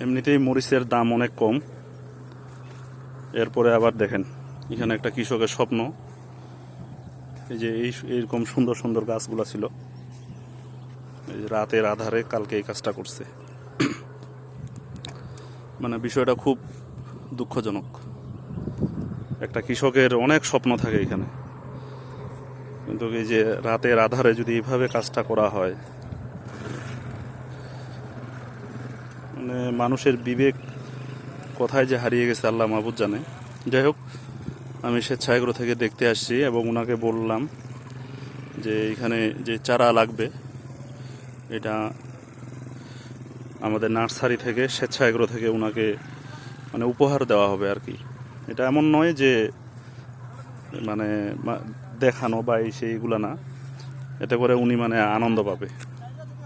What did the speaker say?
এমনিতেই মরিচের দাম অনেক কম, এরপরে আবার দেখেন এখানে একটা কৃষকের স্বপ্ন, এই যে এইরকম সুন্দর সুন্দর গাছগুলা ছিল, এই যে রাতের আধারে কালকে এই কাজটা করছে। মানে বিষয়টা খুব দুঃখজনক। একটা কৃষকের অনেক স্বপ্ন থাকে এখানে, কিন্তু এই যে রাতের আধারে যদি এইভাবে কাজটা করা হয়, মানে মানুষের বিবেক কোথায় যে হারিয়ে গেছে আল্লাহ মাহবুদ জানে। যাই হোক, আমি স্বেচ্ছাগ্রহ থেকে দেখতে আসছি এবং ওনাকে বললাম যে এখানে যে চারা লাগবে এটা আমাদের নার্সারি থেকে, স্বেচ্ছাগ্রহ থেকে ওনাকে মানে উপহার দেওয়া হবে আর কি। এটা এমন নয় যে মানে দেখানো বা এই সেইগুলো না, এতে করে উনি মানে আনন্দ পাবে।